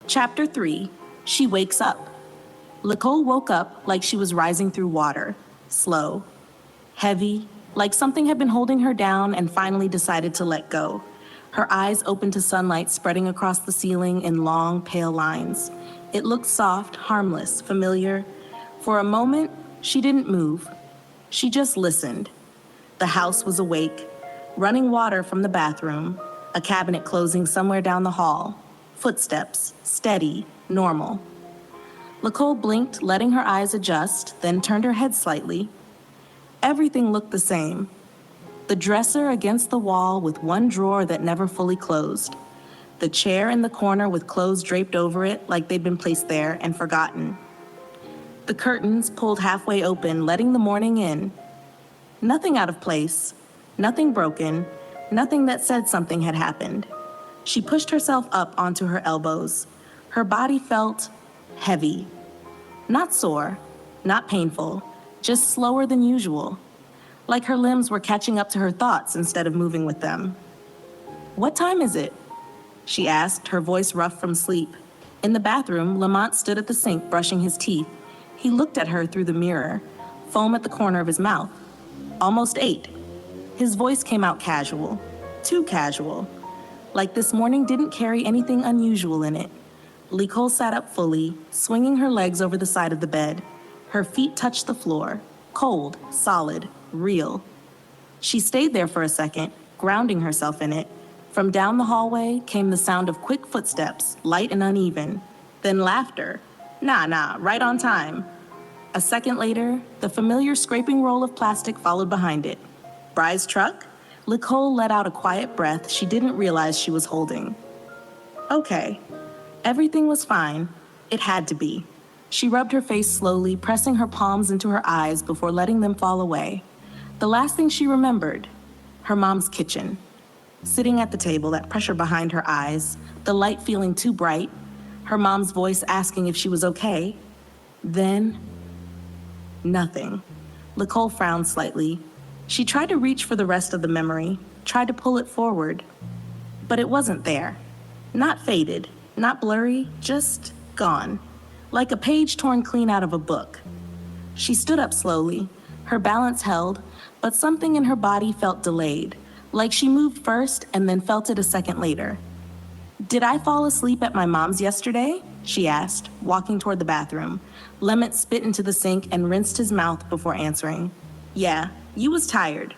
Chapter 3. She wakes up. Licole woke up like she was rising through water, slow, heavy, like something had been holding her down and finally decided to let go. Her eyes opened to sunlight spreading across the ceiling in long, pale lines. It looked soft, harmless, familiar. For a moment, she didn't move. She just listened. The house was awake, running water from the bathroom, a cabinet closing somewhere down the hall, footsteps, steady, normal. Licole blinked, letting her eyes adjust, then turned her head slightly. Everything looked the same. The dresser against the wall with one drawer that never fully closed. The chair in the corner with clothes draped over it like they'd been placed there and forgotten. The curtains pulled halfway open, letting the morning in. Nothing out of place, nothing broken, nothing that said something had happened. She pushed herself up onto her elbows. Her body felt heavy. Not sore, not painful, just slower than usual. Like her limbs were catching up to her thoughts instead of moving with them. "What time is it?" she asked, her voice rough from sleep. In the bathroom, Lamont stood at the sink brushing his teeth. He looked at her through the mirror, foam at the corner of his mouth. "Almost 8. His voice came out casual, too casual, like this morning didn't carry anything unusual in it. Licole sat up fully, swinging her legs over the side of the bed. Her feet touched the floor, cold, solid, real. She stayed there for a second, grounding herself in it. From down the hallway came the sound of quick footsteps, light and uneven. Then laughter. Nah, right on time. A second later, the familiar scraping roll of plastic followed behind it. Bry's truck? Licole let out a quiet breath she didn't realize she was holding. Okay. Everything was fine. It had to be. She rubbed her face slowly, pressing her palms into her eyes before letting them fall away. The last thing she remembered, her mom's kitchen. Sitting at the table, that pressure behind her eyes, the light feeling too bright, her mom's voice asking if she was okay. Then, nothing. Licole frowned slightly. She tried to reach for the rest of the memory, tried to pull it forward. But it wasn't there. Not faded, not blurry, just gone. Like a page torn clean out of a book. She stood up slowly, her balance held, but something in her body felt delayed, like she moved first and then felt it a second later. "Did I fall asleep at my mom's yesterday?" she asked, walking toward the bathroom. Lemmet spit into the sink and rinsed his mouth before answering. "Yeah, you was tired."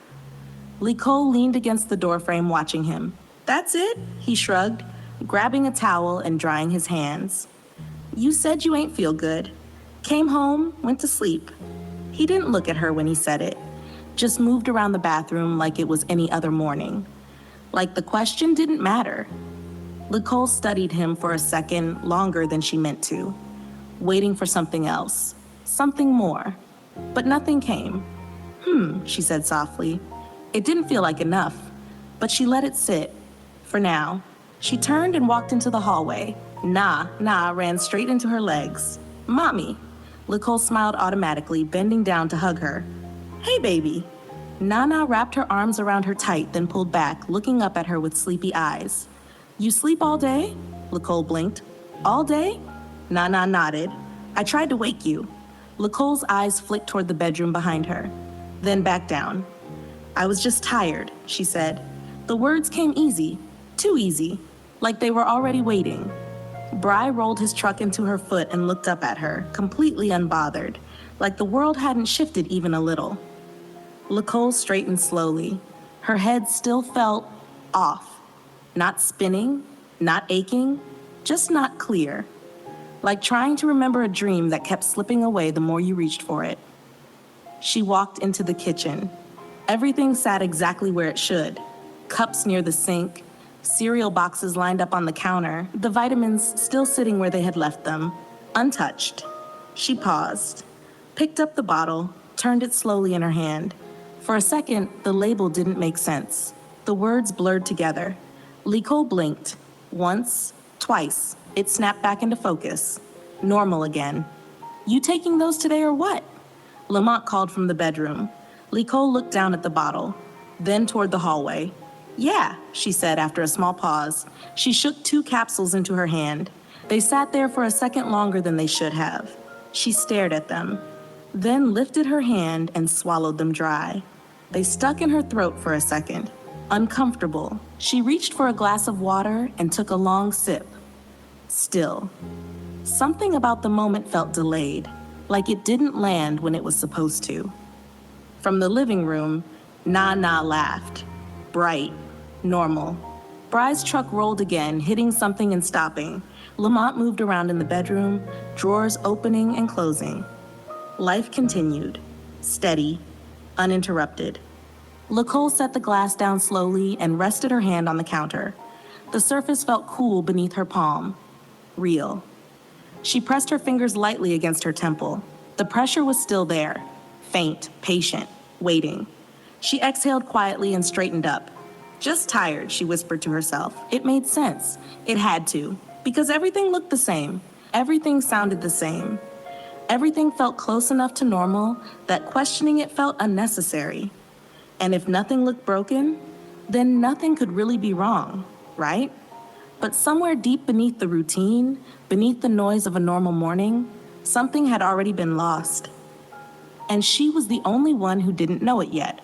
Licole leaned against the doorframe watching him. "That's it?" he shrugged, grabbing a towel and drying his hands. "You said you ain't feel good. Came home, went to sleep." He didn't look at her when he said it, just moved around the bathroom like it was any other morning. Like the question didn't matter. Licole studied him for a second, longer than she meant to, waiting for something else, something more. But nothing came. She said softly. It didn't feel like enough, but she let it sit, for now. She turned and walked into the hallway. Nah ran straight into her legs. "Mommy." Licole smiled automatically, bending down to hug her. "Hey, baby." Nana wrapped her arms around her tight, then pulled back, looking up at her with sleepy eyes. "You sleep all day?" Licole blinked. "All day?" Nana nodded. "I tried to wake you." Licole's eyes flicked toward the bedroom behind her, then back down. "I was just tired," she said. The words came easy, too easy, like they were already waiting. Bry rolled his truck into her foot and looked up at her, completely unbothered, like the world hadn't shifted even a little. Licole straightened slowly. Her head still felt off. Not spinning, not aching, just not clear. Like trying to remember a dream that kept slipping away the more you reached for it. She walked into the kitchen. Everything sat exactly where it should. Cups near the sink, cereal boxes lined up on the counter, the vitamins still sitting where they had left them, untouched. She paused, picked up the bottle, turned it slowly in her hand. For a second, the label didn't make sense. The words blurred together. Licole blinked. Once, twice. It snapped back into focus. Normal again. "You taking those today or what?" Lamont called from the bedroom. Licole looked down at the bottle, then toward the hallway. "Yeah," she said after a small pause. She shook 2 capsules into her hand. They sat there for a second longer than they should have. She stared at them, then lifted her hand and swallowed them dry. They stuck in her throat for a second. Uncomfortable, she reached for a glass of water and took a long sip. Still, something about the moment felt delayed, like it didn't land when it was supposed to. From the living room, Na laughed. Bright, normal. Bry's truck rolled again, hitting something and stopping. Lamont moved around in the bedroom, drawers opening and closing. Life continued, steady, uninterrupted. Licole set the glass down slowly and rested her hand on the counter. The surface felt cool beneath her palm. Real. She pressed her fingers lightly against her temple. The pressure was still there, faint, patient, waiting. She exhaled quietly and straightened up. Just tired, she whispered to herself. It made sense. It had to, because everything looked the same. Everything sounded the same. Everything felt close enough to normal that questioning it felt unnecessary. And if nothing looked broken, then nothing could really be wrong, right? But somewhere deep beneath the routine, beneath the noise of a normal morning, something had already been lost. And she was the only one who didn't know it yet.